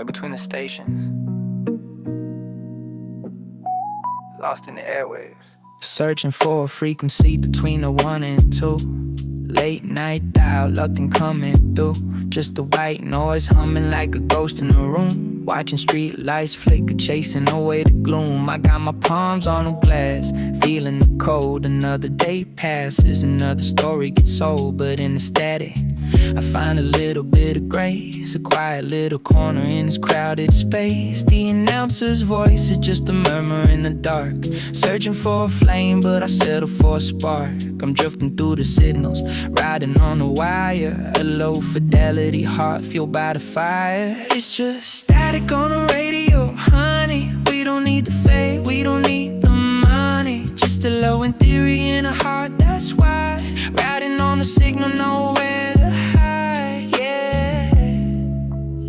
somewhere between the stations, lost in the airwaves. Searching for a frequency between the 1 and 2. Late night dial, nothing coming through. Just the white noise humming like a ghost in the room. Watching street lights flicker, chasing away the gloom. I got my palms on the glass, feeling the cold. Another day passes, another story gets sold. But in the static, I find a little bit of grace, a quiet little corner in this crowded space. The announcer's voice is just a murmur in the dark, searching for a flame, but I settle for a spark. I'm drifting through the signals, riding on the wire, a low fidelity heart fueled by the fire. It's just static on the radio, honey. We don't need the fame, we don't need the money, just a low in theory and a heart that's wide, riding on the signal, nowhere to hide. Yeah,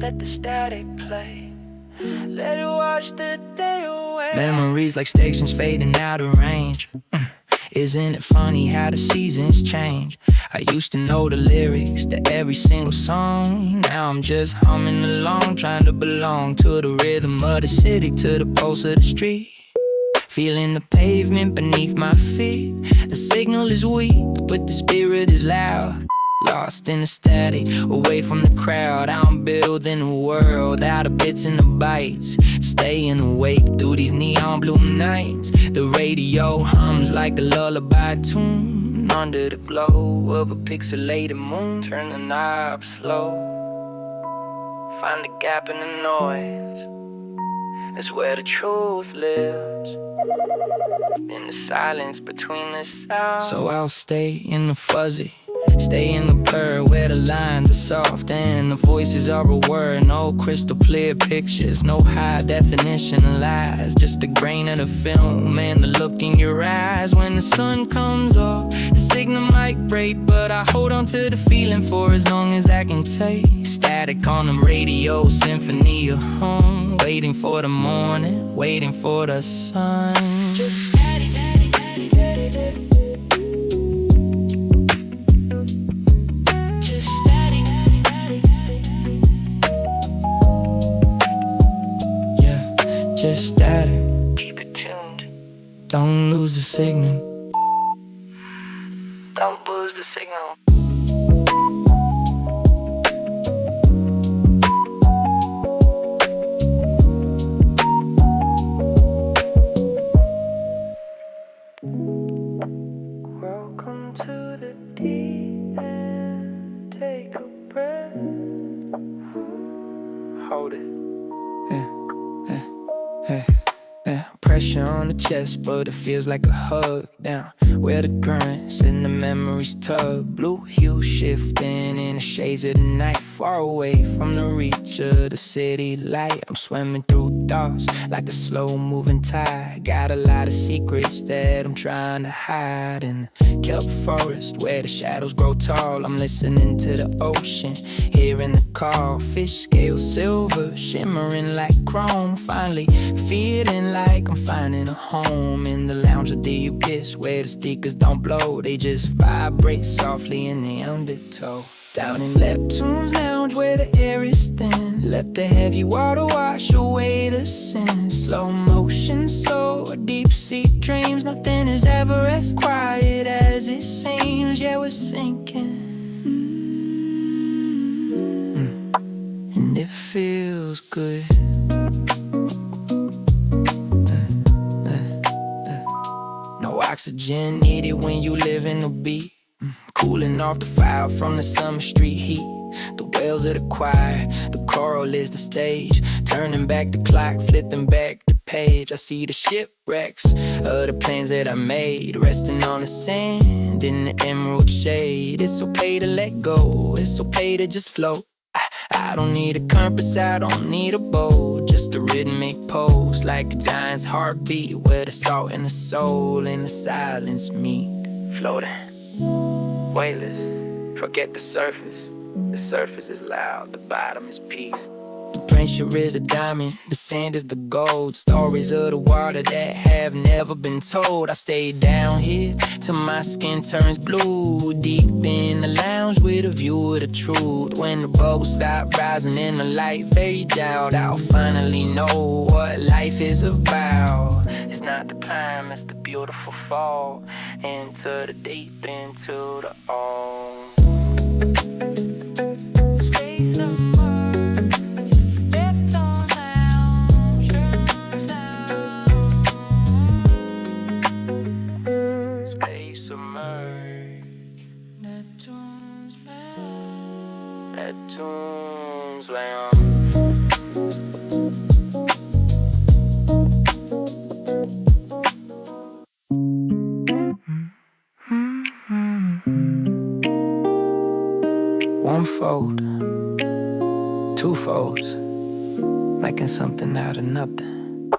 let the static play, let it wash the day away. Memories like stations fading out of range. Isn't it funny how the seasons change? I used to know the lyrics to every single song. Now I'm just humming along, trying to belong to the rhythm of the city, to the pulse of the street. Feeling the pavement beneath my feet. The signal is weak, but the spirit is loud. Lost in the static, away from the crowd. I'm building a world out of bits and the bytes, staying awake through these neon blue nights. The radio hums like a lullaby tune under the glow of a pixelated moon. Turn the knob slow, find the gap in the noise. That's where the truth lives, in the silence between the sounds. So I'll stay in the fuzzy, stay in the blur where the lines are soft and the voices are a word. No crystal clear pictures, no high definition of lies, just a grain of the film and the look in your eyes. When the sun comes up, the signal might break, but I hold on to the feeling for as long as I can take. Static on the radio, symphony of home, waiting for the morning, waiting for the sun. Just static. Just static. Keep it tuned. Don't lose the signal. Don't lose the signal. Welcome to the deep end. Take a breath. Hold it. Pressure on the chest, but it feels like a hug. Down where the currents and the memories tug. Blue hue shifting in the shades of the night, far away from the reach of the city light. I'm swimming through thoughts like a slow moving tide. Got a lot of secrets that I'm trying to hide in the kelp forest where the shadows grow tall. I'm listening to the ocean, hearing the call. Fish scales silver, shimmering like chrome. Finally feeling like I'm finding a home in the lounge of the abyss, where the speakers don't blow, they just vibrate softly in the undertow. Down in Neptune's lounge where the air is thin, let the heavy water wash away the sin. Slow motion, so deep sea dreams. Nothing is ever as quiet as it seems. Yeah, we're sinking, and it feels good. No oxygen needed when you live in the beat. Cooling off the fire from the summer street heat. The whales of the choir, the choral is the stage. Turning back the clock, flipping back the page. I see the shipwrecks of the plans that I made, resting on the sand in the emerald shade. It's okay to let go, it's okay to just float. I don't need a compass, I don't need a boat, just a rhythmic pulse like a giant's heartbeat, where the salt and the soul in the silence meet. Floating, weightless, forget the surface. The surface is loud, the bottom is peace. The pressure is a diamond, the sand is the gold. Stories of the water that have never been told. I stay down here till my skin turns blue, deep in the lounge with get a view of the truth. When the bubbles stop rising and the light fades out, I'll finally know what life is about. It's not the climb, it's the beautiful fall into the deep, into the all. Stay submerged, Neptune's out, stay submerged, Neptune's out, Neptune's out. One fold, two folds, making something out of nothing.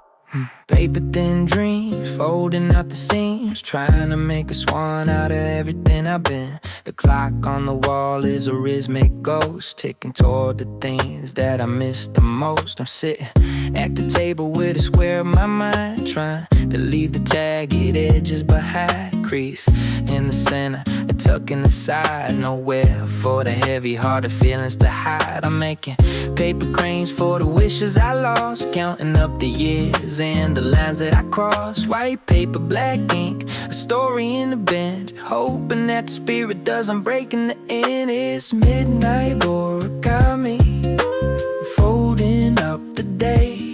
Paper thin dreams, folding out the seams, trying to make a swan out of everything I've been. The clock on the wall is a rhythmic ghost, ticking toward the things that I miss the most. I'm sitting at the table with a square of my mind, trying to leave the jagged edges behind. Crease in the center, a tuck in the side, nowhere for the heavy-hearted feelings to hide. I'm making paper cranes for the wishes I lost, counting up the years and the lines that I crossed. White paper, black ink, a story in the bend, hoping that the spirit doesn't break in the end. It's midnight origami, folding up the day,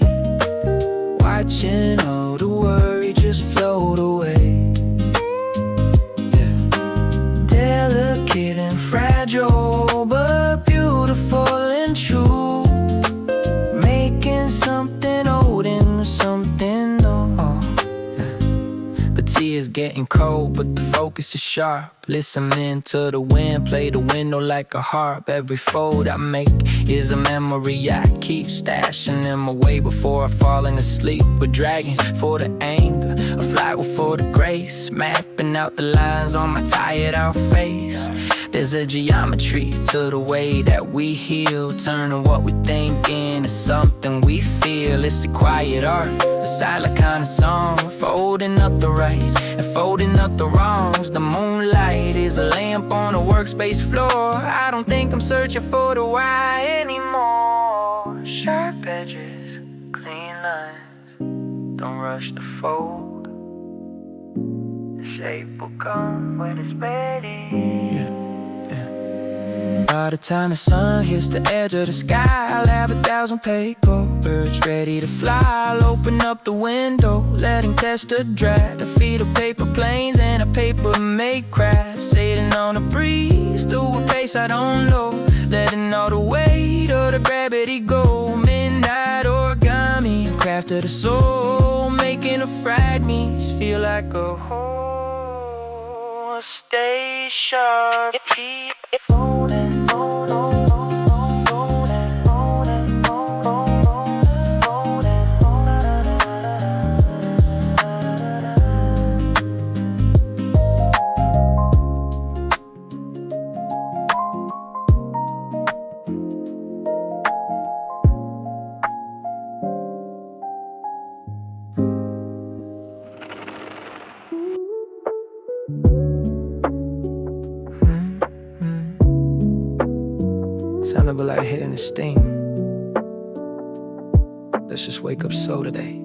watching all the worry just float away. Delicate and fragile, but beautiful and true, making something old into something new. The tea is getting cold, but the focus is sharp. Listening to the wind play the window like a harp. Every fold I make is a memory I keep, stashing them away before I fall into sleep. We're dragging for the anger, a flower for the grace, mapping out the lines on my tired out face. There's a geometry to the way that we heal, turning what we think into something we feel. It's a quiet art, a silent kind of song, folding up the rights and folding up the wrongs. The moonlight is a lamp on a workspace floor. I don't think I'm searching for the why anymore. Sharp edges, clean lines, don't rush to fold. The shape will come when it's ready. By the time the sun hits the edge of the sky, I'll have 1,000 paper birds ready to fly. I'll open up the window, letting catch the drag. The feet of paper planes and a paper make cracks, sailing on a breeze to a pace I don't know, letting all the weight of the gravity go. Midnight origami, a craft of the soul, making the fragments feel like a whole. Stay sharp, keep it rolling. Sound a bit like hitting the steam. Let's just wake up slow today.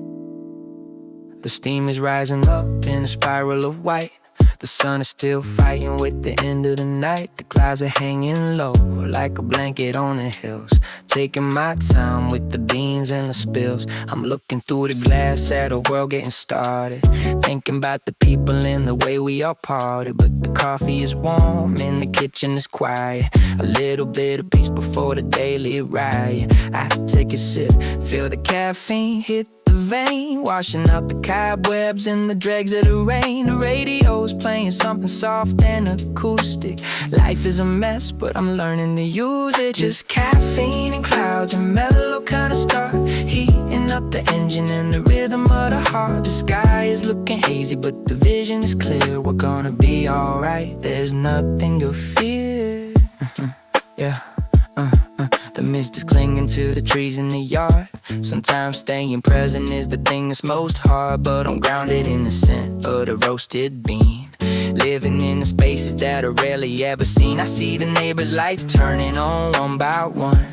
The steam is rising up in a spiral of white. The sun is still fighting with the end of the night. The clouds are hanging low like a blanket on the hills. Taking my time with the beans and the spills. I'm looking through the glass at a world getting started, thinking about the people and the way we all parted. But the coffee is warm and the kitchen is quiet. A little bit of peace before the daily riot. I take a sip, feel the caffeine hit the vein, washing out the cobwebs and the dregs of the rain. The radio's playing something soft and acoustic. Life is a mess, but I'm learning to use it. Just caffeine and clouds and mellow kind of start, heating up the engine and the rhythm of the heart. The sky is looking hazy, but the vision is clear. We're gonna be alright, there's nothing to fear. Yeah. The mist is clinging to the trees in the yard. Sometimes staying present is the thing that's most hard, but I'm grounded in the scent of the roasted bean. living in the spaces that are rarely ever seen. I see the neighbors' lights turning on one by one.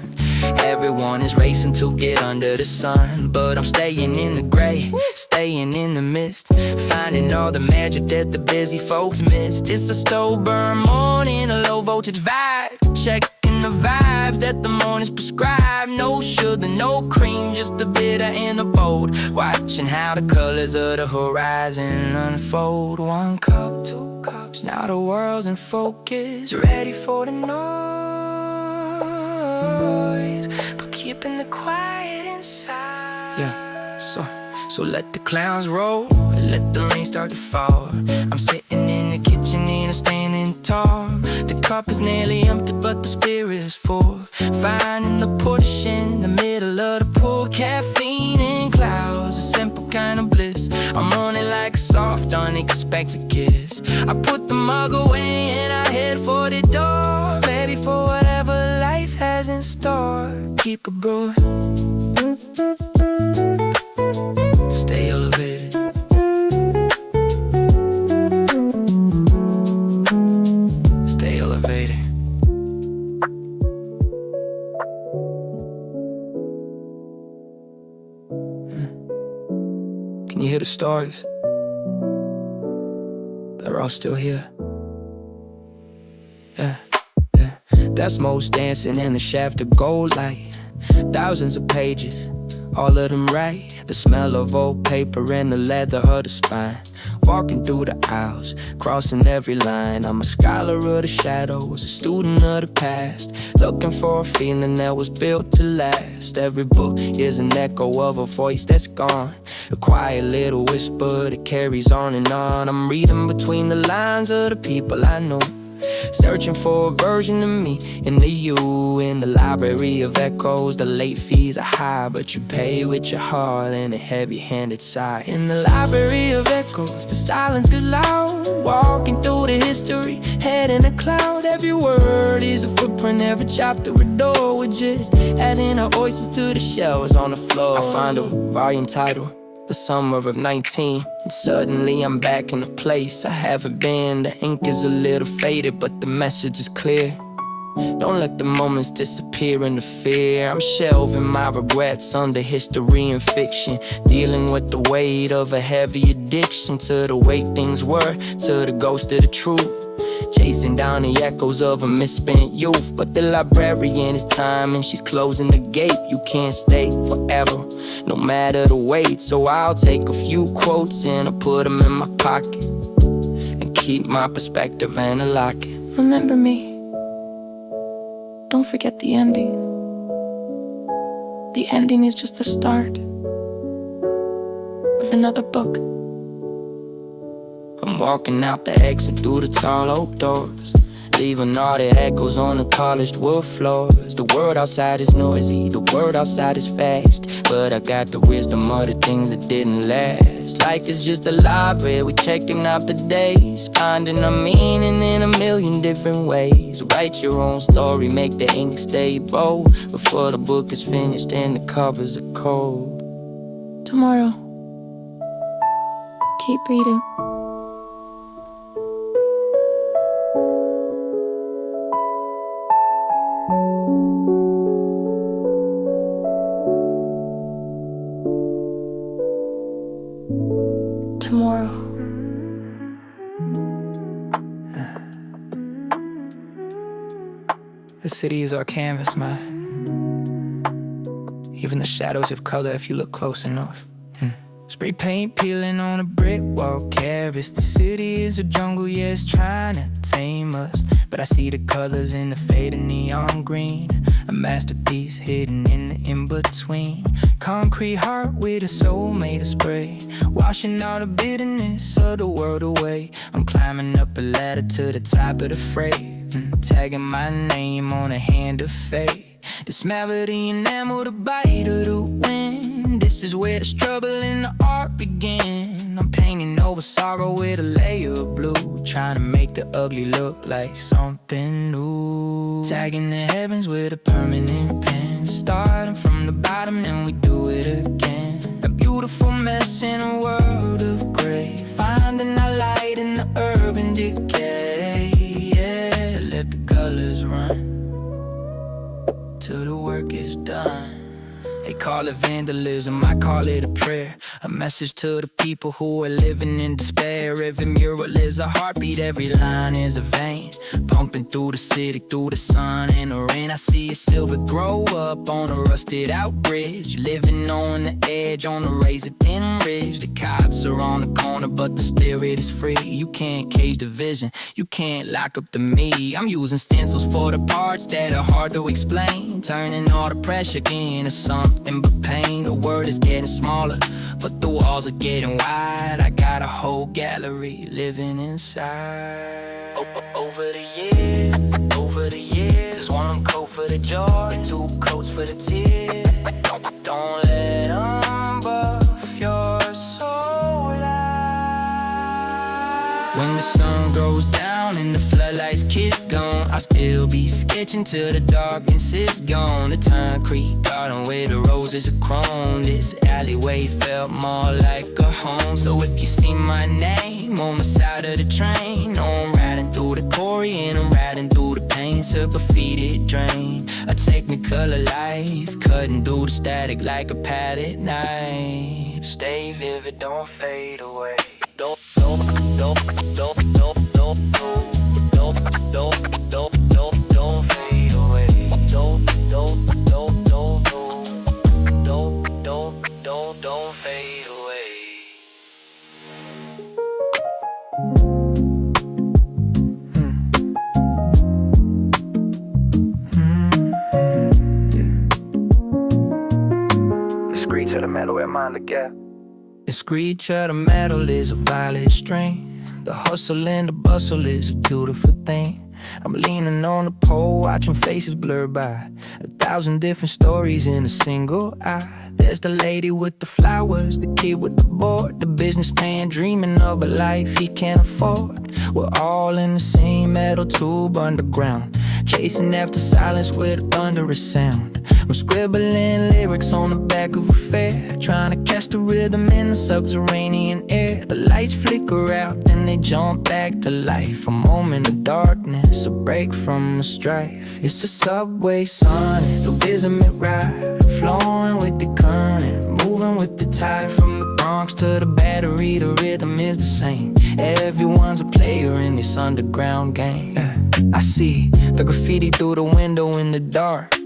Everyone is racing to get under the sun, but I'm staying in the gray, staying in the mist, finding all the magic that the busy folks missed. It's a slow burn morning, a low voltage vibe, checking the vibes that the morning's prescribed. No sugar, no cream, just the bitter and the bold, watching how the colors of the horizon unfold. One cup, two cups, now the world's in focus, ready for the noise, but keeping the quiet inside. Yeah, so let the clouds roll, let the rain start to fall. I'm sitting in the kitchen and I'm standing tall. The cup is nearly empty but the spirit is full, finding the push in the middle of the pool. Caffeine in clouds, a simple kind of bliss. I'm on it like a soft, unexpected kiss. I put the mug away and I head for the door, ready for whatever life has in store. Keep it brewing, stay elevated, stay elevated. Can you hear the stars? They're all still here. Yeah. That's most dancing in the shaft of gold light. Thousands of pages, all of them right. The smell of old paper and the leather of the spine. Walking through the aisles, crossing every line. I'm a scholar of the shadows, a student of the past, looking for a feeling that was built to last. Every book is an echo of a voice that's gone, a quiet little whisper that carries on and on. I'm reading between the lines of the people I know, searching for a version of me in the you. In the library of echoes, the late fees are high, but you pay with your heart and a heavy-handed sigh. In the library of echoes, the silence gets loud, walking through the history, head in a cloud. Every word is a footprint, every chapter a door. We're just adding our voices to the shelves on the floor. I find a volume title, the summer of 19, and suddenly I'm back in a place I haven't been. The ink is a little faded, but the message is clear. Don't let the moments disappear into fear. I'm shelving my regrets under history and fiction, dealing with the weight of a heavy addiction to the way things were, to the ghost of the truth, chasing down the echoes of a misspent youth. But the librarian is time and she's closing the gate. You can't stay forever, no matter the wait. So I'll take a few quotes and I'll put them in my pocket and keep my perspective and unlock it. Remember me, don't forget the ending. The ending is just the start of another book. I'm walking out the exit through the tall oak doors, leaving all the echoes on the polished wood floors. The world outside is noisy, the world outside is fast, but I got the wisdom of the things that didn't last. Like it's just a library, we checking out the days, finding a meaning in a million different ways. Write your own story, make the ink stay bold, before the book is finished and the covers are cold. Tomorrow, keep reading. Tomorrow. The city is our canvas, man. Even the shadows have color if you look close enough. Spray paint peeling on a brick wall canvas. The city is a jungle, yeah, it's trying to tame us, but I see the colors in the fading neon green, a masterpiece hidden in the in-between. Concrete heart with a soul made of spray, washing all the bitterness of the world away. I'm climbing up a ladder to the top of the freight, tagging my name on a hand of fate. The smell of the enamel, the bite of the wind. This is where the struggle and the art begin. I'm painting over sorrow with a layer of blue, trying to make the ugly look like something new. Tagging the heavens with a permanent pen, starting from the bottom and we do it again. A beautiful mess in a world of gray, finding our light in the urban decay. colors run till the work is done. They call it vandalism, I call it a prayer. A message to the people who are living in despair. Every mural is a heartbeat, every line is a vein, pumping through the city, through the sun and the rain. I see a silver grow up on a rusted out bridge, living on the edge, on a razor thin ridge. The cops are on the corner, but the spirit is free. You can't cage the vision, you can't lock up the me. I'm using stencils for the parts that are hard to explain, turning all the pressure into something but pain. The word is getting smaller, but the walls are getting wide. I got a whole gallery living inside. Over the years, one coat for the joy, two coats for the tears. Don't let them buff your soul out. When the sun goes down and the floodlights kick on, I'll still be sketching till the darkness is gone. The concrete garden where the roses are chrome. This alleyway felt more like a home. So if you see my name on the side of the train, know I'm riding through the quarry and I'm riding through the pain. Superfeeded drain, a technicolor life, cutting through the static like a padded knife. Stay vivid, don't fade away. Don't fade away. Don't fade away. The screech of the metal where mine the gap. The screech of the metal is a violet string. The hustle and the bustle is a beautiful thing. I'm leaning on the pole, watching faces blur by. 1,000 different stories in a single eye. There's the lady with the flowers, the kid with the board, the businessman dreaming of a life he can't afford. We're all in the same metal tube underground, chasing after silence with a thunderous sound. I'm scribbling lyrics on the back of a fair, trying to catch the rhythm in the subterranean air. The lights flicker out, then they jump back to life. A moment of darkness, a break from the strife. It's a subway sonnet, the rhythm it ride, flowing with the current, moving with the tide. From the Bronx to the Battery, the rhythm is the same. Everyone's a player in this underground game. I see the graffiti through the window in the dark,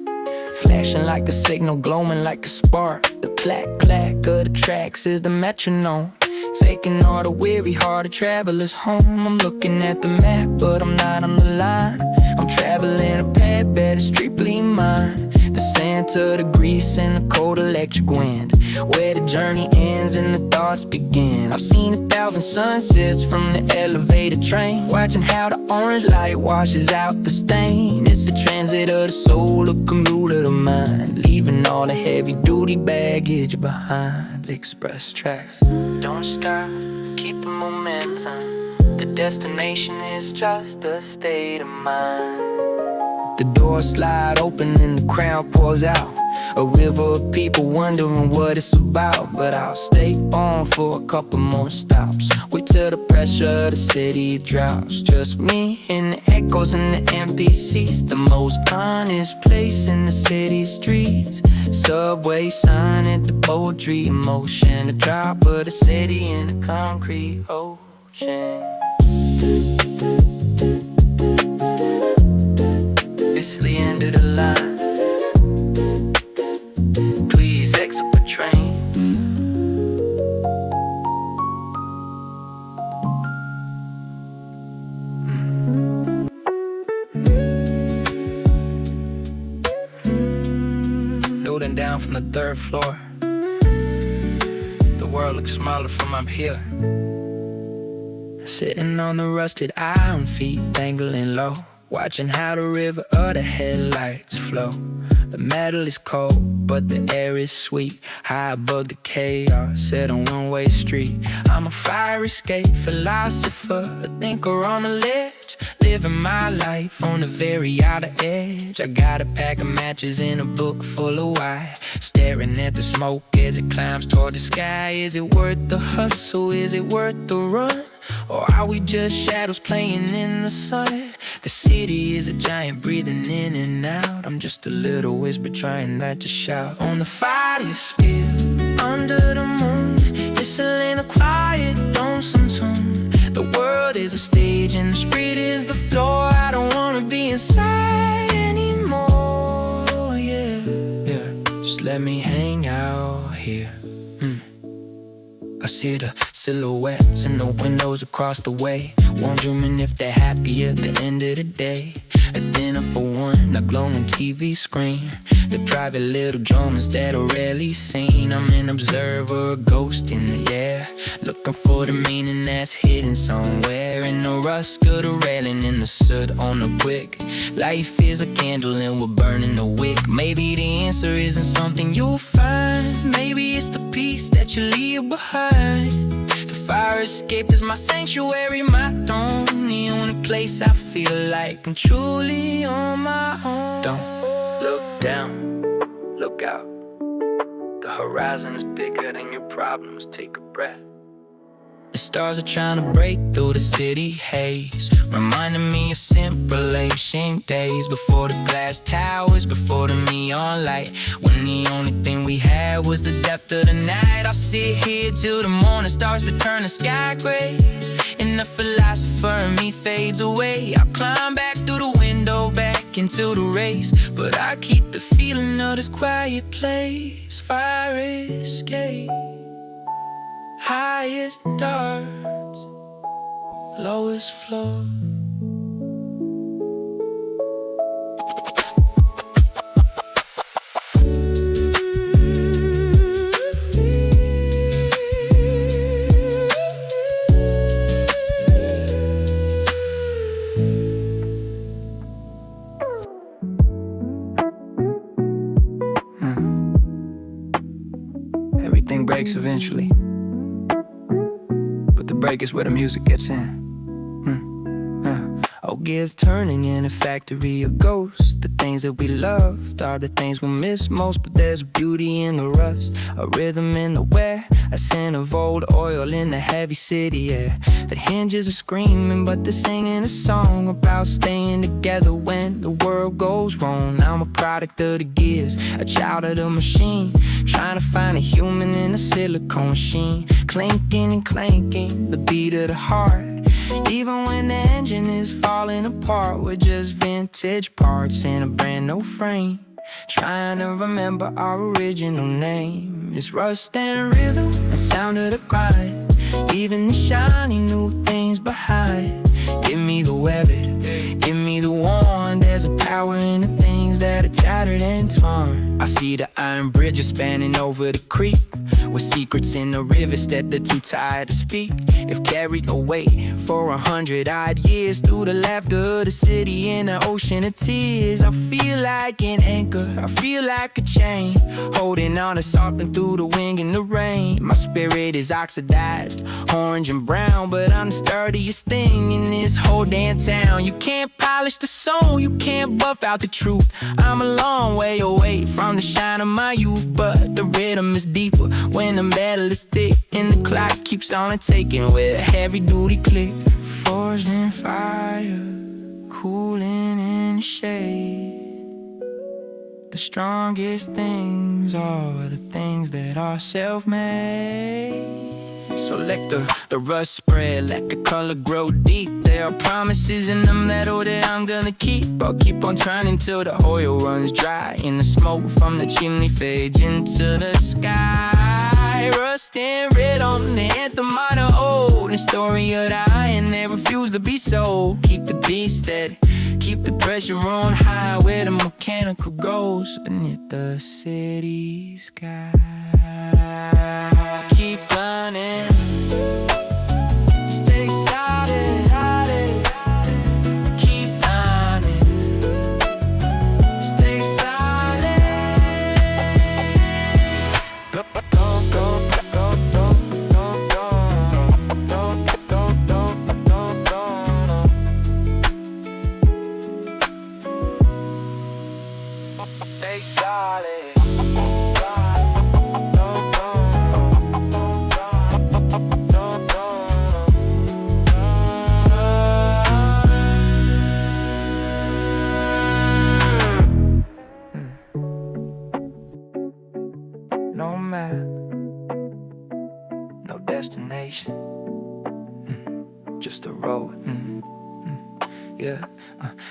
flashing like a signal, glowing like a spark. The clack-clack of the tracks is the metronome, taking all the weary-hearted travelers home. I'm looking at the map, but I'm not on the line. I'm traveling a path that is strictly mine. The sand to the grease and the cold electric wind, where the journey ends and the thoughts begin. I've seen 1,000 sunsets from the elevator train, watching how the orange light washes out the stain. It's the transit of the soul, a commute of the mind, leaving all the heavy-duty baggage behind. Express tracks, don't stop, keep the momentum. The destination is just a state of mind. The doors slide open and the crowd pours out, a river of people wondering what it's about. But I'll stay on for a couple more stops, wait till the pressure of the city drops. Just me and the echoes and the NPCs, the most honest place in the city streets. Subway sign at the poetry emotion, the drop of the city in the concrete ocean. It's the end of the line, please exit the train. Loading down from the 3rd floor, the world looks smaller from up here. Sitting on the rusted iron feet, dangling low, watching how the river of the headlights flow. The metal is cold, but the air is sweet, high above the chaos, set on one-way street. I'm a fire escape philosopher, a thinker on the ledge, living my life on the very outer edge. I got a pack of matches and a book full of why, staring at the smoke as it climbs toward the sky. Is it worth the hustle? Is it worth the run? Or are we just shadows playing in the sun? The city is a giant breathing in and out. I'm just a little whisper trying not to shout. On the fire still, under the moon, listening to quiet, lonesome tune. The world is a stage and the street is the floor. I don't wanna be inside anymore, yeah. Just let me hang out here. I see the silhouettes in the windows across the way, wondering if they're happy at the end of the day. A dinner for one, a glowing TV screen, the private little dramas that are rarely seen. I'm an observer, a ghost in the air, looking for the meaning that's hidden somewhere. In the rust of the railing, in the soot on the brick. Life is a candle and we're burning the wick. Maybe the answer isn't something you'll find. Maybe it's the peace that you leave behind. The fire escape is my sanctuary, my throne, the only place I feel like I'm truly on my own. Don't look down, look out. The horizon is bigger than your problems. Take a breath. The stars are trying to break through the city haze, reminding me of simple ancient days, before the glass towers, before the neon light, when the only thing we had was the depth of the night. I'll sit here till the morning starts to turn the sky gray, and the philosopher in me fades away. I'll climb back through the window, back into the race, but I keep the feeling of this quiet place. Fire escape, highest darts, lowest floor. Everything breaks eventually, but the break is where the music gets in. Oh, gears turning in a factory of ghosts. The things that we loved are the things we miss most, but there's beauty in the rust, a rhythm in the wear, a scent of old oil in the heavy city air. The hinges are screaming, but they're singing a song about staying together when the world goes wrong. I'm a product of the gears, a child of the machine, trying to find a human in a silicone machine. Clinking and clanking, the beat of the heart. Even when the engine is falling apart, we're just vintage parts in a brand new frame, trying to remember our original name. It's rust and rhythm, the sound of the grind, leaving the shiny new things behind. Give me the weapon, give me the wand. There's a power in the things that are tattered and torn. I see the iron bridges spanning over the creek, with secrets in the rivers that they're too tired to speak. If carried away for 100 odd years, through the laughter of the city in the ocean of tears, I feel like an anchor, I feel like a chain, holding on to something through the wind and the rain. My spirit is oxidized, orange and brown, but I'm the sturdiest thing in this whole damn town. You can't polish the soul, you can't buff out the truth. I'm a long way away from the shine of my youth, but the rhythm is deeper when the metal is thick, and the clock keeps on ticking with a heavy duty click. Forged in fire, cooling in the shade. The strongest things are the things that are self-made. So let the rust spread, let the color grow deep. There are promises in the metal that I'm gonna keep. I'll keep on trying until the oil runs dry, and the smoke from the chimney fades into the sky. Rust and red on the anthem of the old, the story of the iron that refused to be sold. Keep the beat steady, keep the pressure on high, where the mechanical goes beneath the city sky. Keep running, stay solid, keep running, stay solid. Go, go, go, go, go, go, go, go, go, go, go, go, go. Stay solid. No map, no destination, just a road. Yeah,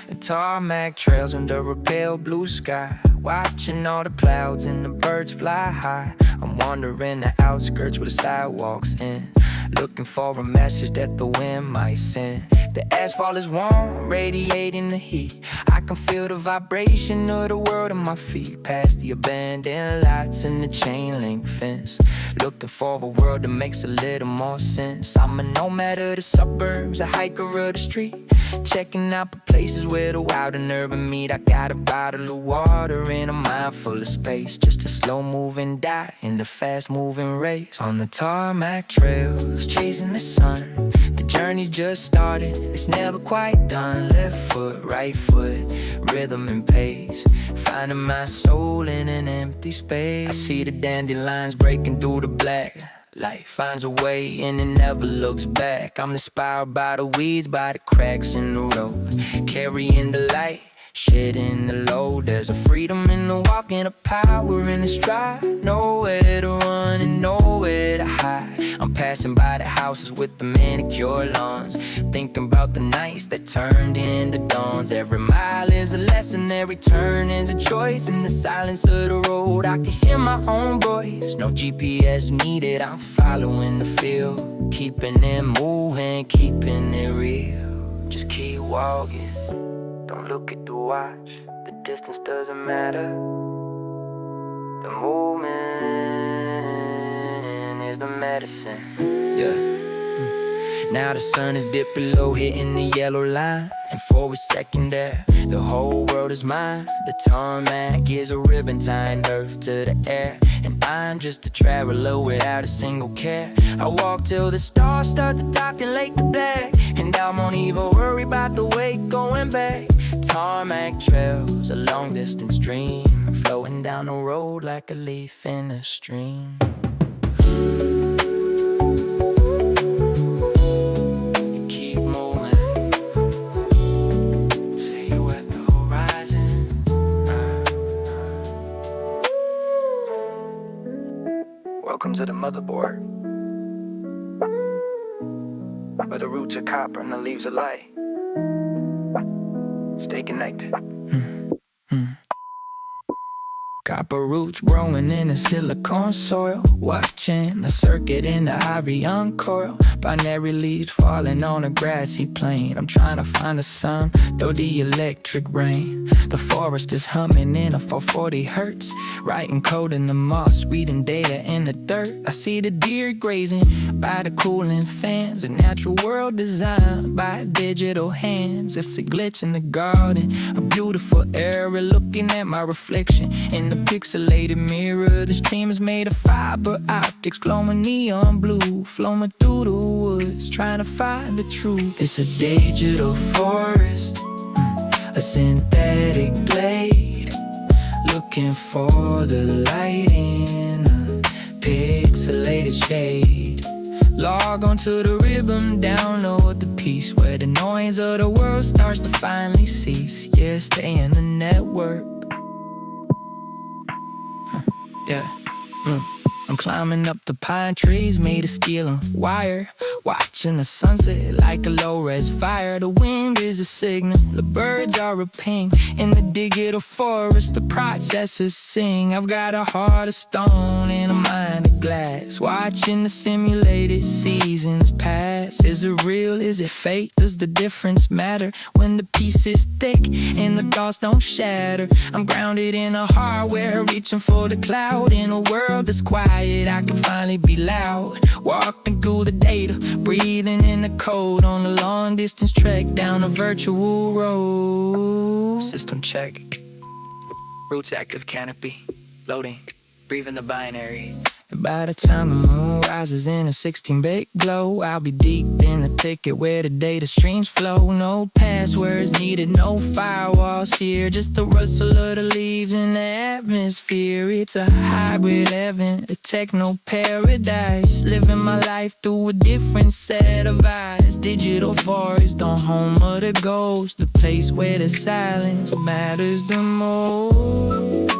and tarmac trails under a pale blue sky, watching all the clouds and the birds fly high. I'm wandering the outskirts where the sidewalks end, looking for a message that the wind might send. The asphalt is warm, radiating the heat. I can feel the vibration of the world at my feet, past the abandoned lots and the chain link fence, looking for a world that makes a little more sense. I'm a nomad of the suburbs, a hiker of the street, checking out the places where the wild and urban meet. I got a bottle of water and a mind full of space, just a slow-moving dot in the fast-moving race. On the tarmac trails, chasing the sun, the journey's just started, it's never quite done. Left foot, right foot, rhythm and pace, finding my soul in an empty space. I see the dandelions breaking through the black, life finds a way and it never looks back. I'm inspired by the weeds, by the cracks in the road, carrying the light, shedding the load. There's a freedom in the walk and a power in the stride, nowhere to run and nowhere to hide. I'm passing by the houses with the manicure lawns, thinking about the nights that turned into dawns. Every mile is a lesson, every turn is a choice. In the silence of the road, I can hear my own voice. No GPS needed, I'm following the feel, keeping it moving, keeping it real. Just keep walking, don't look at the watch, the distance doesn't matter. The movement is the medicine. Yeah. Now the sun is dipping low, hitting the yellow line, and for a second there, the whole world is mine. The tarmac is a ribbon tying earth to the air, and I'm just a traveler without a single care. I walk till the stars start to calculate the black, and I won't even worry about the weight going back. Tarmac trails, a long distance dream, flowing down the road like a leaf in a stream. Keep moving, see you at the horizon. Welcome to the motherboard, where the roots are copper and the leaves are light. Stay connected. Copper roots growing in the silicone soil, watching the circuit in the ivory uncoil. Binary leaves falling on a grassy plain. I'm trying to find the sun through the electric rain. The forest is humming in a 440 hertz, writing code in the moss, reading data in the dirt. I see the deer grazing by the cooling fans, a natural world designed by digital hands. It's a glitch in the garden, a beautiful era, looking at my reflection in the pixelated mirror. The stream is made of fiber optics, glowing neon blue, flowing through the woods, trying to find the truth. It's a digital forest, a synthetic glade, looking for the light in a pixelated shade. Log onto the ribbon, download the piece where the noise of the world starts to finally cease. Yeah, stay in the network. Yeah. I'm climbing up the pine trees made of steel and wire, watching the sunset like a low-res fire. The wind is a signal, the birds are a ping. In the digital forest, the processors sing. I've got a heart of stone and a mind of glass, watching the simulated seasons pass. Is it real? Is it fake? Does the difference matter when the piece is thick and the thoughts don't shatter? I'm grounded in a hardware, reaching for the cloud. In a world that's quiet, I can finally be loud, walking through the data, breathing in the code, on a long distance trek down a virtual road. System check, roots active, canopy loading, breathing the binary, And by the time the moon rises in a 16-bit glow, I'll be deep in the thicket where the data streams flow. No passwords needed, no firewalls here, just the rustle of the leaves in the atmosphere. It's a hybrid heaven, a techno paradise, living my life through a different set of eyes. Digital forest, the home of the ghost, the place where the silence matters the most.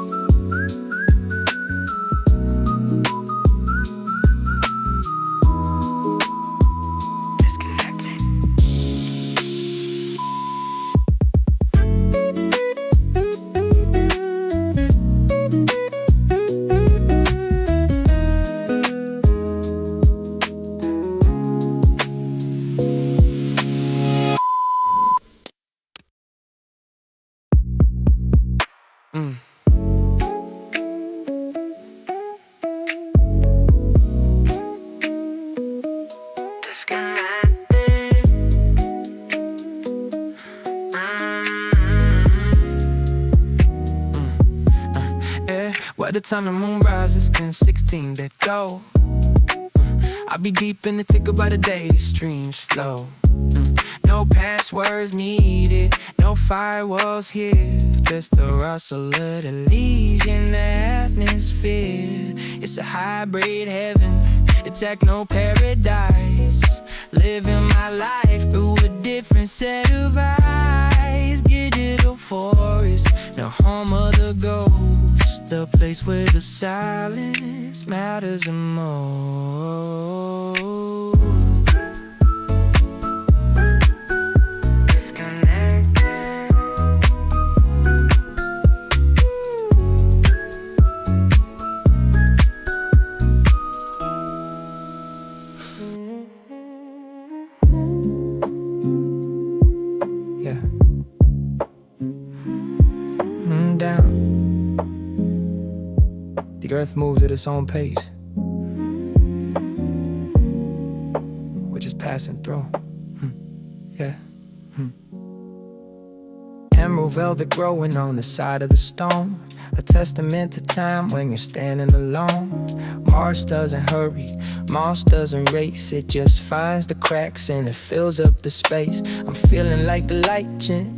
By the time the moon rises in 16-bit glow, I'll be deep in the thick by the day streams flow. No passwords needed, no firewalls here, just the rustle of the leaves in the atmosphere. It's a hybrid heaven, a techno paradise, living my life through a different set of eyes. Digital forest, the home of the ghost, the place where the silence matters the most. Yeah. Down. The earth moves at its own pace. We're just passing through. Yeah. Emerald velvet growing on the side of the stone, a testament to time when you're standing alone. Mars doesn't hurry, Mars doesn't race, it just finds the cracks and it fills up the space. I'm feeling like the light,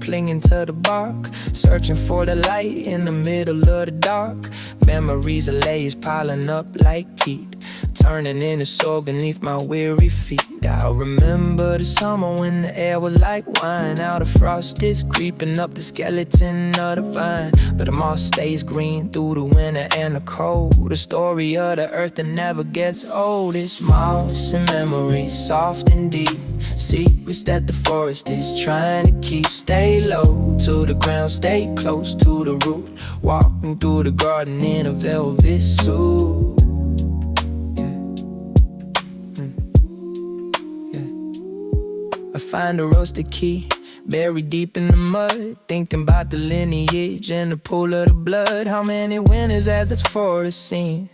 clinging to the bark, searching for the light in the middle of the dark. Memories of lays piling up like heat, turning into soil beneath my weary feet. I remember the summer when the air was like wine, now the frost is creeping up the skeleton of the vine, but the moss stays green through the winter and the cold. The story of the earth that never gets old. It's moss and memories, soft and deep, secrets that the forest is trying to keep. Stay low to the ground, stay close to the root, walking through the garden in a velvet suit. I find a rusted key buried deep in the mud, thinking about the lineage and the pool of the blood. How many winters has this forest seen?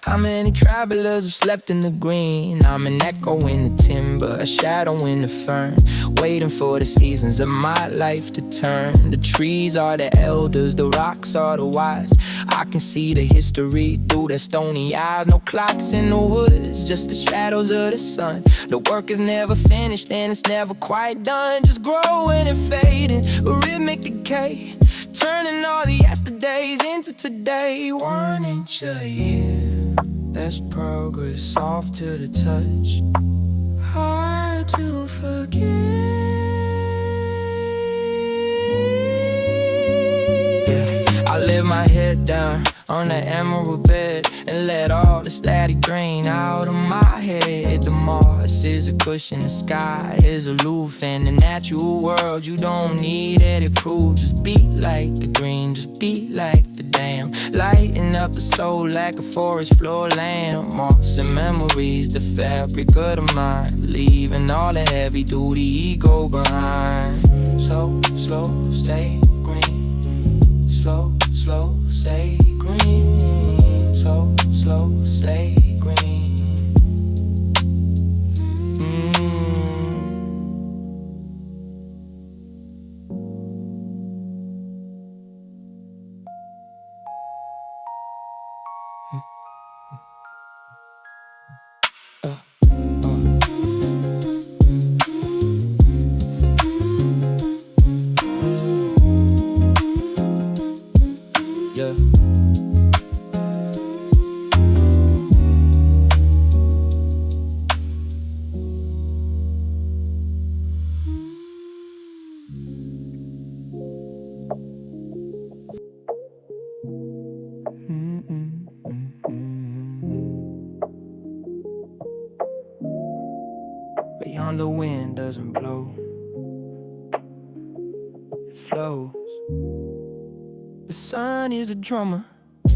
How many travelers have slept in the green? I'm an echo in the timber, a shadow in the fern, waiting for the seasons of my life to turn. The trees are the elders, the rocks are the wise. I can see the history through their stony eyes. No clocks in the woods, just the shadows of the sun. The work is never finished and it's never quite done, just growing and fading, a rhythmic decay, turning all the yesterdays into today. 1 inch a year, that's progress, soft to the touch, hard to forget. Yeah, I lift my head down on the emerald bed and let all the static drain out of my head. The moss is a cushion, the sky is aloof, and the natural world you don't need any proof. Just be like the green, just be like the dam, lighting up the soul like a forest floor lamp. Moss and memories, the fabric of the mind, leaving all the heavy duty ego behind. So slow, stay green. Slow, slow, stay green. So slow, stay green. time the wind doesn't blow, it flows. The sun is a drummer,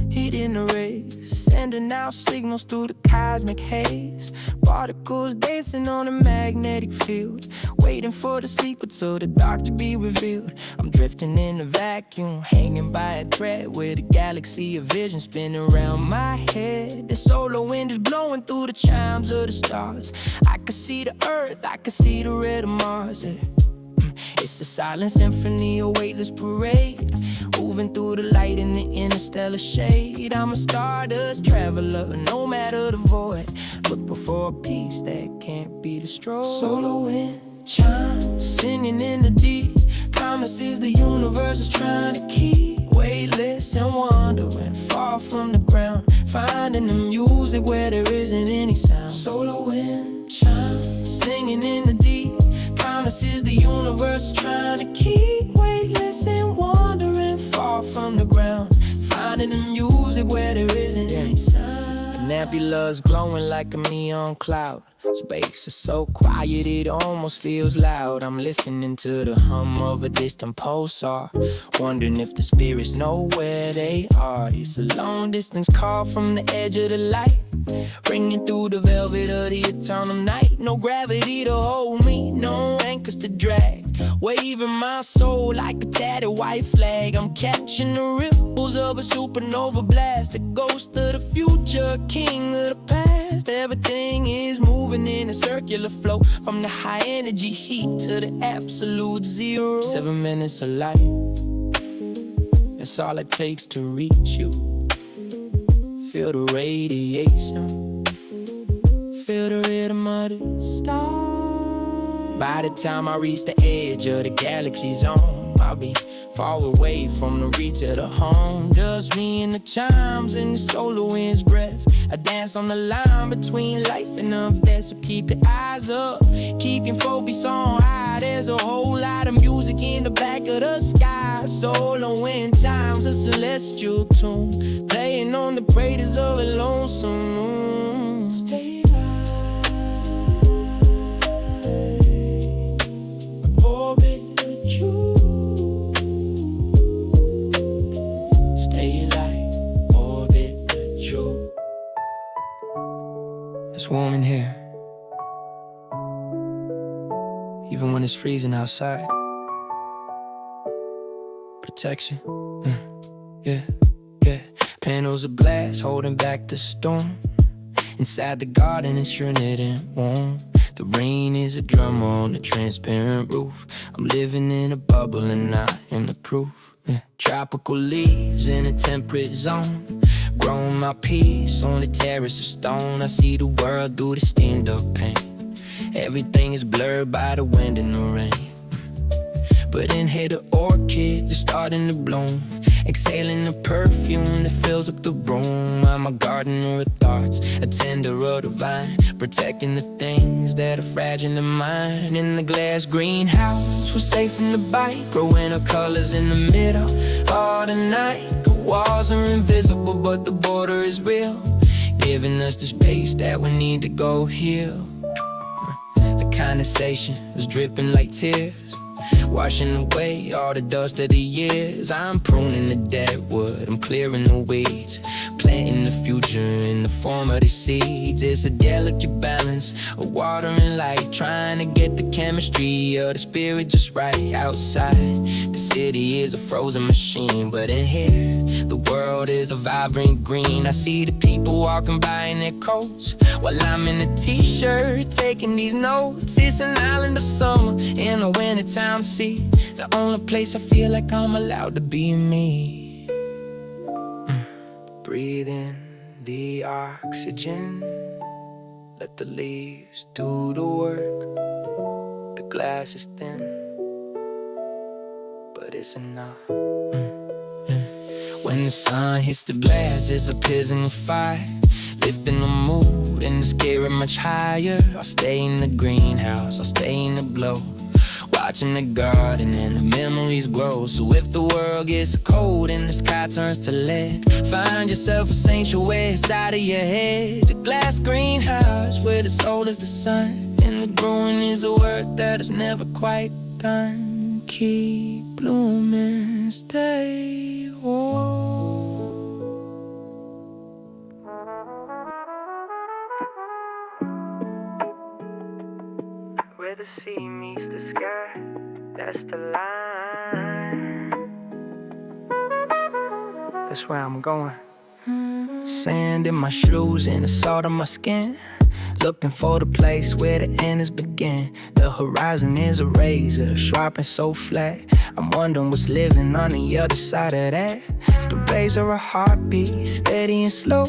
hitting the rays, sending out signals through the cosmic haze. Particles dancing on a magnetic field, waiting for the secrets of the dark to be revealed. I'm drifting in a vacuum, hanging by a thread, with a galaxy of vision spinning around my head. The solar wind is blowing through the chimes of the stars. I can see the earth, I can see the red of Mars. It's a silent symphony, a weightless parade, moving through the light in the interstellar shade. I'm a stardust traveler, no matter the void, looking for a peace that can't be destroyed. Solar wind chimes, singing in the deep, promises the universe is trying to keep. Weightless and wandering, far from the ground, finding the music where there isn't any sound. Solar wind chimes, singing in the deep, promises the universe is trying to keep. Weightless and wandering, far from the ground, finding the music where there isn't any sound. A nebula's glowing like a neon cloud. Space is so quiet it almost feels loud. I'm listening to the hum of a distant pulsar, wondering if the spirits know where they are. It's a long distance call from the edge of the light, ringing through the velvet of the eternal night. No gravity to hold me, no anchors to drag, waving my soul like a tattered white flag. I'm catching the ripples of a supernova blast, the ghost of the future, king of the past. Everything is moving in a circular flow, from the high energy heat to the absolute zero. 7 minutes of light, that's all it takes to reach you. Feel the radiation, feel the rhythm of the stars. By the time I reach the edge of the galaxy zone, I'll be far away from the reach of the home. Just me and the chimes and the solar wind's breath. I dance on the line between life and death. So keep your eyes up, keep your focus on high. There's a whole lot of music in the back of the sky. Solar wind chimes, a celestial tune, playing on the praises of a lonesome moon. Stay light, orbit with you. Stay light, orbit with you. It's warm in here, even when it's freezing outside. Protection, yeah. Panels of glass holding back the storm. Inside the garden, ensuring it ain't warm. The rain is a drummer on the transparent roof. I'm living in a bubble and I am the proof. Tropical leaves in a temperate zone, growing my peace on the terrace of stone. I see the world through the steamed up paint. Everything is blurred by the wind and the rain, but in here the orchids are starting to bloom, exhaling the perfume that fills up the room. I'm a gardener of thoughts, a tenderer of the vine, protecting the things that are fragile in mine. In the glass greenhouse, we're safe from the bite, growing our colors in the middle of the night. The walls are invisible, but the border is real, giving us the space that we need to go heal. The condensation is dripping like tears, washing away all the dust of the years. I'm pruning the dead wood, I'm clearing the weeds, planting the future in the form of the seeds. It's a delicate balance of water and light, trying to get the chemistry of the spirit just right. Outside, the city is a frozen machine, but in here, the world is a vibrant green. I see the people walking by in their coats, while I'm in a t-shirt taking these notes. It's an island of summer in a wintertime sea, the only place I feel like I'm allowed to be me. Breathe in the oxygen, let the leaves do the work. The glass is thin, but it's enough. When the sun hits the glass, it's a piston of fire, lifting the mood and the scary much higher. I'll stay in the greenhouse, I'll stay in the glow, watching the garden and the memories grow. So if the world gets cold and the sky turns to lead, find yourself a sanctuary inside of your head. The glass greenhouse where the soul is the sun, and the growing is a work that is never quite done. Keep blooming, stay warm. Where the sea meets the sky, that's the line. That's where I'm going. Sand in my shoes and the salt on my skin, looking for the place where the end is begin. The horizon is a razor, sharp and so flat. I'm wondering what's living on the other side of that. The waves are a heartbeat, steady and slow,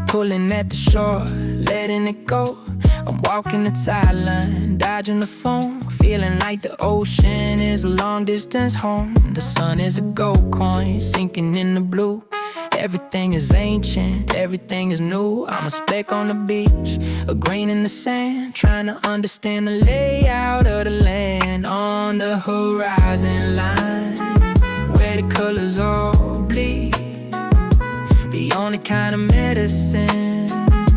pulling at the shore, letting it go. I'm walking the tide line, dodging the foam, feeling like the ocean is a long distance home. The sun is a gold coin, sinking in the blue. Everything is ancient, everything is new. I'm a speck on the beach, a grain in the sand, trying to understand the layout of the land. On the horizon line, where the colors all bleed, the only kind of medicine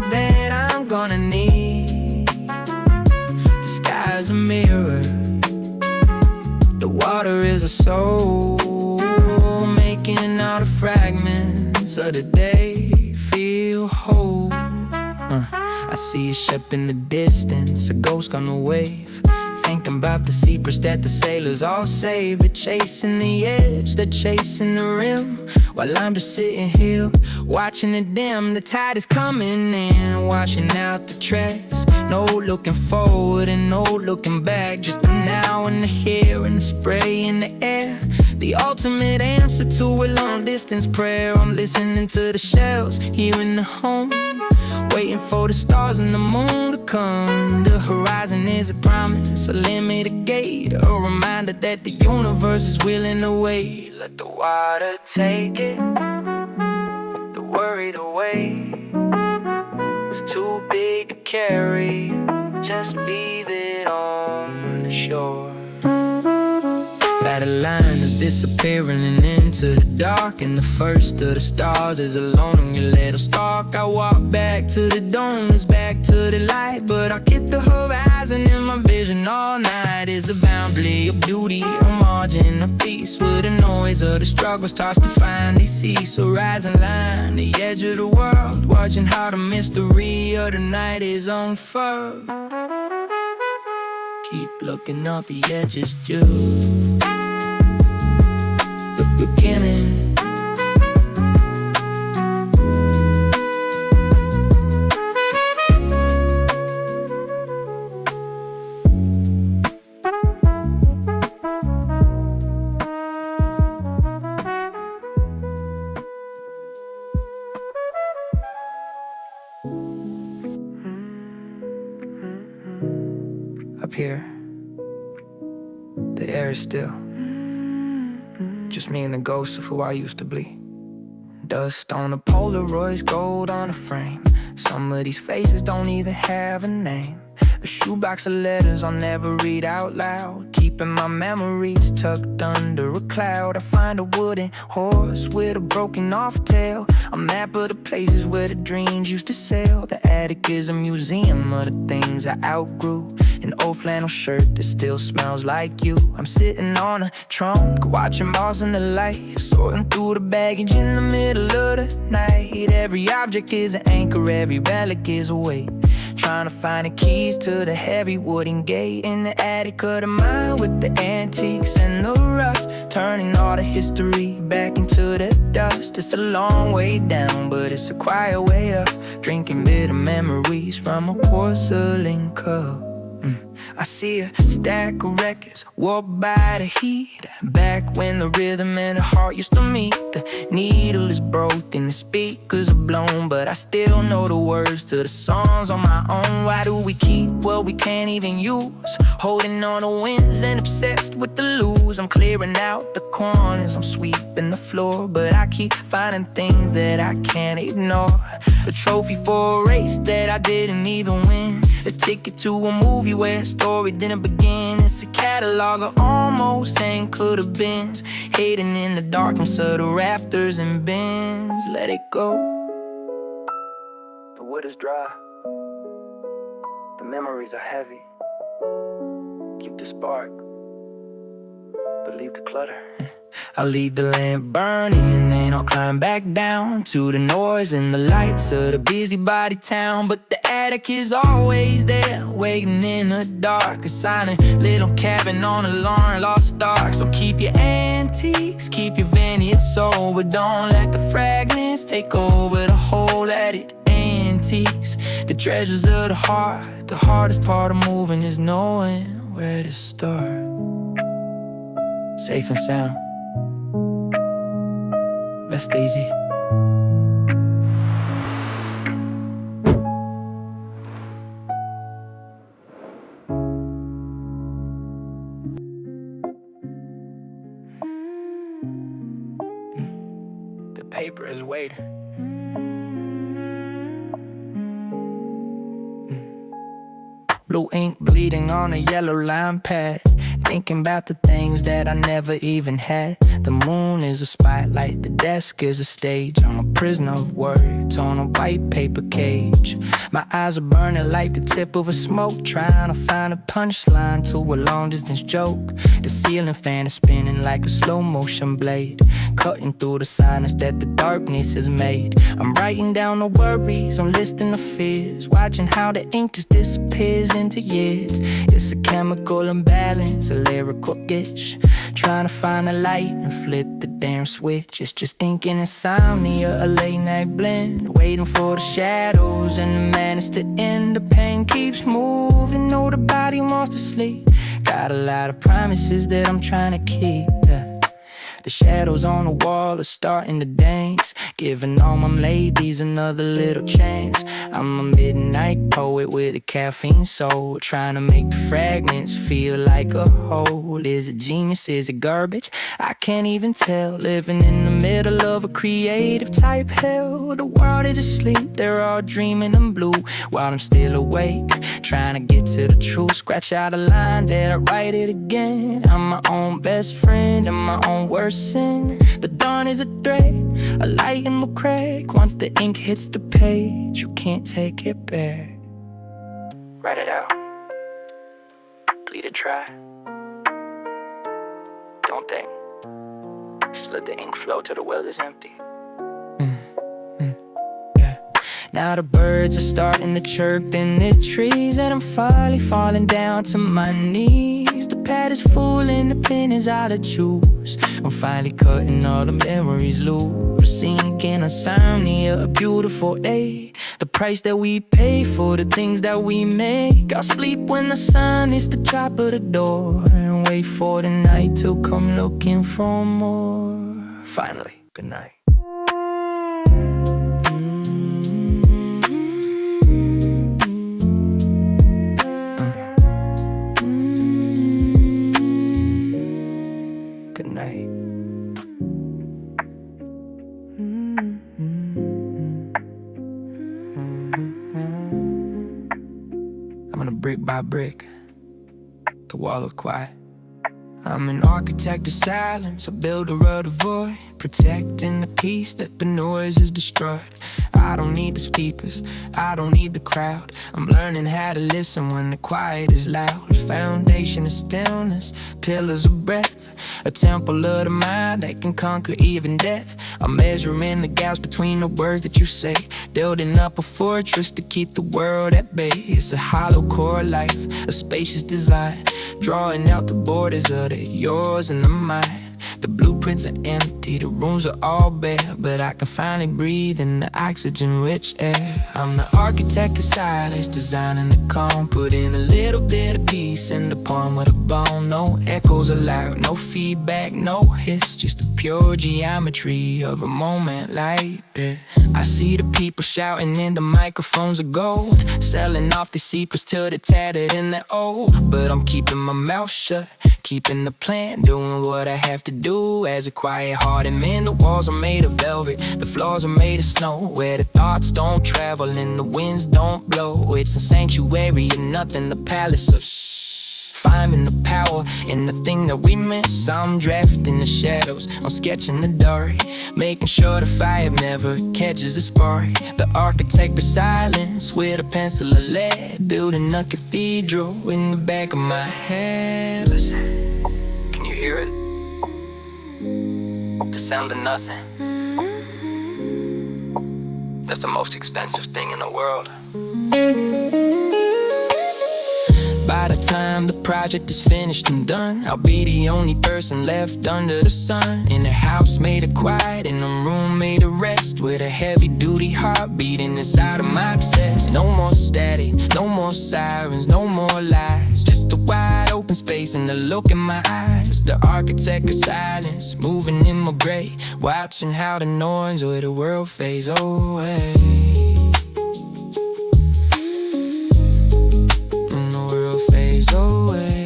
that I'm gonna need. The sky's a mirror, the water is a soul, making all the fragments of the day feel whole. I see a ship in the distance, a ghost on the wave, thinking about the secrets that the sailors all save. They're chasing the edge, they're chasing the rim, while I'm just sitting here, watching it dim. The tide is coming in, washing out the tracks. No looking forward and no looking back, just the now and the here and the spray in the air. The ultimate answer to a long distance prayer. I'm listening to the shells, hearing the home, waiting for the stars and the moon to come. The horizon is a promise, a limit, a gate, a reminder that the universe is willing to wait. Let the water take it, the worried away. It's too big to carry, just leave it on the shore. That line is disappearing and into the dark, and the first of the stars is alone on your little stalk. I walk back to the dome, it's back to the light, but I get the horizon in my vision all night. It's a boundary of beauty, a margin of peace, where the noise of the struggle starts to finally cease. Horizon line, the edge of the world, watching how the mystery of the night is unfurled. Keep looking up, the edge is due. Beginning. Up here, the air is still. Just me and the ghost of who I used to be. Dust on the Polaroids, gold on a frame. Some of these faces don't even have a name. A shoebox of letters I'll never read out loud, keeping my memories tucked under a cloud. I find a wooden horse with a broken off tail, a map of the places where the dreams used to sail. The attic is a museum of the things I outgrew, an old flannel shirt that still smells like you. I'm sitting on a trunk, watching balls in the light, sorting through the baggage in the middle of the night. Every object is an anchor, every relic is a weight, trying to find the keys to the heavy wooden gate. In the attic of the mind with the antiques and the rust, turning all the history back into the dust. It's a long way down, but it's a quiet way up, drinking bitter memories from a porcelain cup. I see a stack of records warped by the heat, back when the rhythm and the heart used to meet. The needle is broken, the speakers are blown, but I still know the words to the songs on my own. Why do we keep what we can't even use, holding on to wins and obsessed with the lose? I'm clearing out the corners, I'm sweeping the floor, but I keep finding things that I can't ignore. A trophy for a race that I didn't even win, a ticket to a movie where a story didn't begin. It's a catalog of almost and could have beens, hidden in the darkness of the rafters and bins. Let it go. The wood is dry, the memories are heavy. Keep the spark, but leave the clutter. I'll leave the lamp burning and then I'll climb back down to the noise and the lights of the busybody town. But the attic is always there, waiting in the dark, a silent little cabin on a long lost ark. So keep your antiques, keep your vineyard soul, but don't let the fragments take over the whole attic. Antiques, the treasures of the heart. The hardest part of moving is knowing where to start. Safe and sound, rest easy. The paper is waiting. Blue ink bleeding on a yellow line pad, thinking about the things that I never even had. The moon is a spotlight, the desk is a stage. I'm a prisoner of words on a white paper cage. My eyes are burning like the tip of a smoke, trying to find a punchline to a long distance joke. The ceiling fan is spinning like a slow motion blade, cutting through the silence that the darkness has made. I'm writing down the worries, I'm listing the fears, watching how the ink just disappears into years. It's a chemical imbalance, a lyrical itch, trying to find a light and flip the damn switch. It's just thinking insomnia, a late night blend, waiting for the shadows and the madness to end. The pain keeps moving, though the body wants to sleep. Got a lot of promises that I'm trying to keep, yeah. The shadows on the wall are starting to dance, giving all my ladies another little chance. I'm a midnight poet with a caffeine soul, trying to make the fragments feel like a whole. Is it genius, is it garbage? I can't even tell, living in the middle of a creative type hell. The world is asleep, they're all dreaming in blue, while I'm still awake, trying to get to the truth. Scratch out a line, then I write it again. I'm my own best friend and my own worst sin. The dawn is a thread, a light in the crack. Once the ink hits the page, you can't take it back. Write it out, bleed it dry. Don't think, just let the ink flow till the well is empty. Now the birds are starting to chirp in the trees, and I'm finally falling down to my knees. The pad is full and the pen is out of juice. I'm finally cutting all the memories loose. Sinking insomnia, a beautiful day. The price that we pay for the things that we make. I'll sleep when the sun hits the top of the door, and wait for the night to come looking for more. Finally, good night. Good night. I'm gonna brick by brick, the wall of quiet. I'm an architect of silence, a builder of the void, protecting the peace that the noise has destroyed. I don't need the speakers, I don't need the crowd. I'm learning how to listen when the quiet is loud. A foundation of stillness, pillars of breath, a temple of the mind that can conquer even death. I'm measuring the gaps between the words that you say, building up a fortress to keep the world at bay. It's a hollow core life, a spacious design, drawing out the borders of yours and the mine. The blueprints are empty, the rooms are all bare, but I can finally breathe in the oxygen-rich air. I'm the architect of silence, designing the calm, putting a little bit of peace in the palm of the bone. No echoes allowed, no feedback, no hiss, just the pure geometry of a moment like this. I see the people shouting in the microphones of gold, selling off their secrets till they're tattered and they're old. But I'm keeping my mouth shut, keeping the plan, doing what I have to do as a quiet-hearted man. The walls are made of velvet, the floors are made of snow, where the thoughts don't travel and the winds don't blow. It's a sanctuary and nothing, the palace of finding the power in the thing that we miss. I'm drafting the shadows, I'm sketching the dark, making sure the fire never catches a spark. The architect of silence with a pencil of lead, building a cathedral in the back of my head. Listen, can you hear it? The sound of nothing. That's the most expensive thing in the world. By the time the project is finished and done, I'll be the only person left under the sun, in a house made of quiet, in a room made of rest, with a heavy-duty heart beating inside of my chest. No more static, no more sirens, no more lies, just a wide open space and the look in my eyes. The architect of silence, moving in my grave, watching how the noise of the world fades away. Away.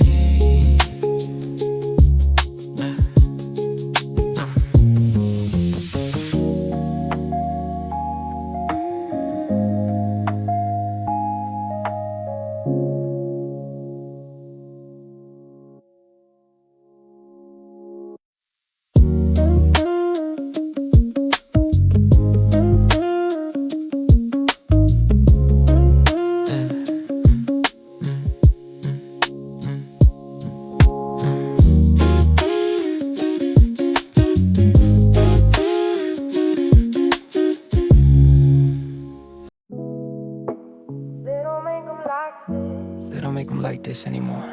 They don't make them like this anymore.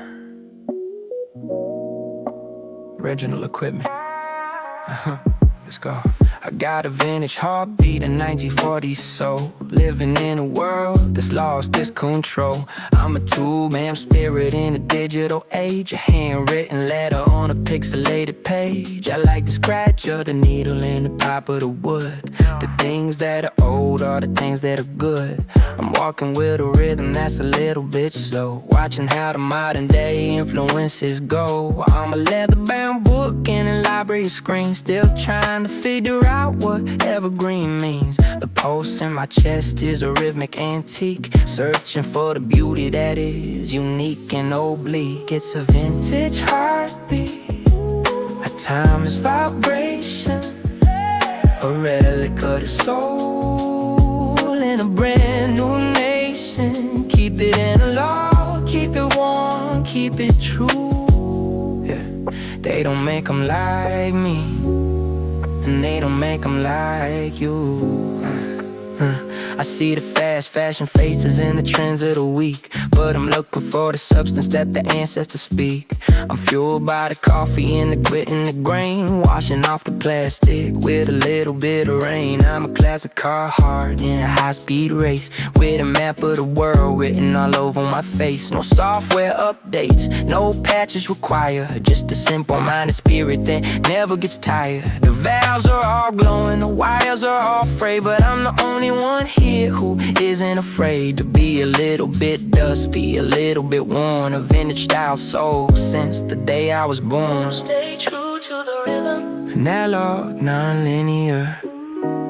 Original equipment. Let's go. I got a vintage heartbeat, a 1940s soul, living in a world that's lost its control. I'm a two-man spirit in a digital age, a handwritten letter on a pixelated page. I like the scratch of the needle and the pop of the wood. The things that are old are the things that are good. I'm walking with a rhythm that's a little bit slow, watching how the modern day influences go. I'm a leather-bound book in a library screen, still trying to figure out what evergreen means. The pulse in my chest is a rhythmic antique, searching for the beauty that is unique and oblique. It's a vintage heartbeat, a timeless vibration, a relic of the soul in a brand new nation. Keep it in law, keep it warm, keep it true. Yeah. They don't make them like me, and they don't make them like you. I see the fast fashion faces and the trends of the week, but I'm looking for the substance that the ancestors speak. I'm fueled by the coffee and the grit and the grain, washing off the plastic with a little bit of rain. I'm a classic car heart in a high-speed race, with a map of the world written all over my face. No software updates, no patches required, just a simple-minded spirit that never gets tired. The valves are all glowing, the wires are all frayed, but I'm the only one here who isn't afraid to be a little bit dusty, a little bit worn, a vintage style soul since the day I was born. Stay true to the rhythm, analog, non-linear,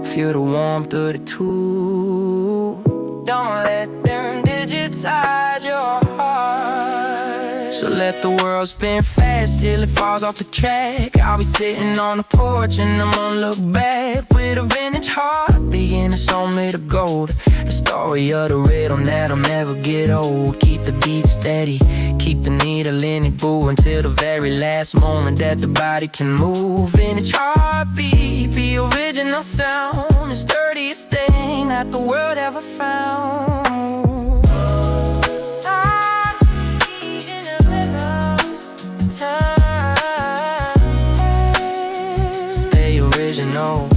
feel the warmth of the tool. Don't let them digitize your heart. So let the world spin fast till it falls off the track. I'll be sitting on the porch and I'm gonna look back with a vintage heartbeat and a soul made of gold. The story of the rhythm that'll never get old. Keep the beat steady, keep the needle in it, boo, until the very last moment that the body can move. Vintage heartbeat, the original sound, the sturdiest thing that the world ever found. Stay original.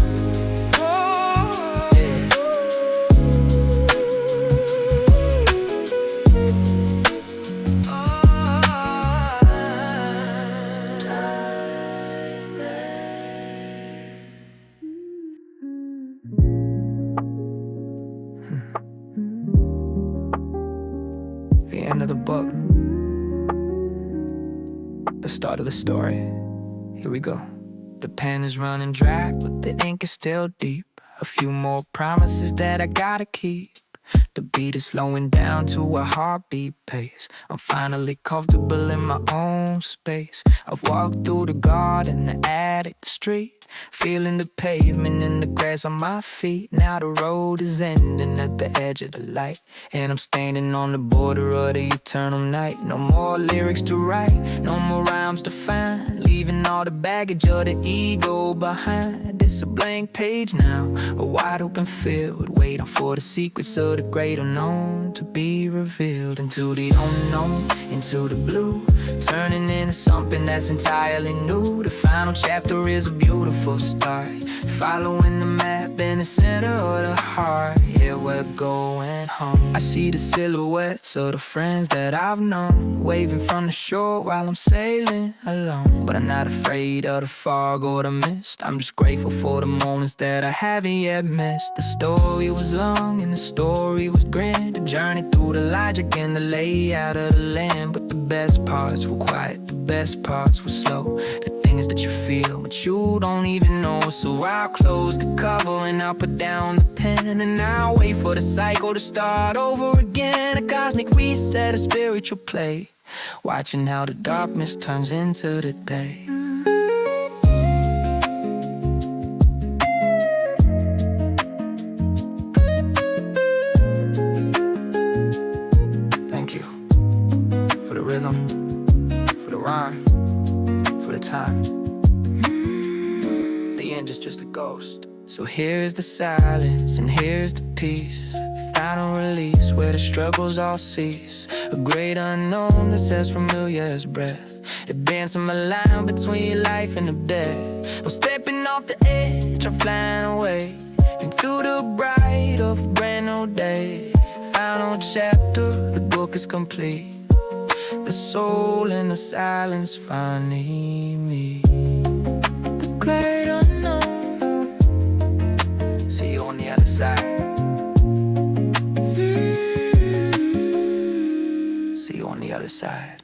The end of the book, the start of the story. Here we go. The pen is running dry, but the ink is still deep. A few more promises that I gotta keep. The beat is slowing down to a heartbeat pace. I'm finally comfortable in my own space. I've walked through the garden, the attic, the street, feeling the pavement and the grass on my feet. Now the road is ending at the edge of the light, and I'm standing on the border of the eternal night. No more lyrics to write, no more rhymes to find, leaving all the baggage of the ego behind. It's a blank page now, a wide open field, waiting for the secrets of the great unknown to be revealed. Into the unknown, into the blue, turning into something that's entirely new. The final chapter is a beautiful start, following the map in the center of the heart. Yeah, we're going home. I see the silhouettes of the friends that I've known, waving from the shore while I'm sailing alone. But I'm not afraid of the fog or the mist, I'm just grateful for the moments that I haven't yet missed. The story was long and the story was grand, the journey through the logic and the layout of the land. But the best parts were quiet, the best parts were slow, the things that you feel but you don't even know. So I'll close the cover and I'll put down the pen, and I'll wait for the cycle to start over again. A cosmic reset, a spiritual play, watching how the darkness turns into the day. Thank you for the rhythm, for the rhyme, for the time. The end is just a ghost. So here's the silence and here's the peace, final release where the struggles all cease. A great unknown that says familiar as breath, it bends on my line between life and the death. I'm stepping off the edge, I'm flying away into the bright of a brand new day. Final chapter, the book is complete, the soul in the silence finally meet. The great unknown, see you on the other side. See you on the other side.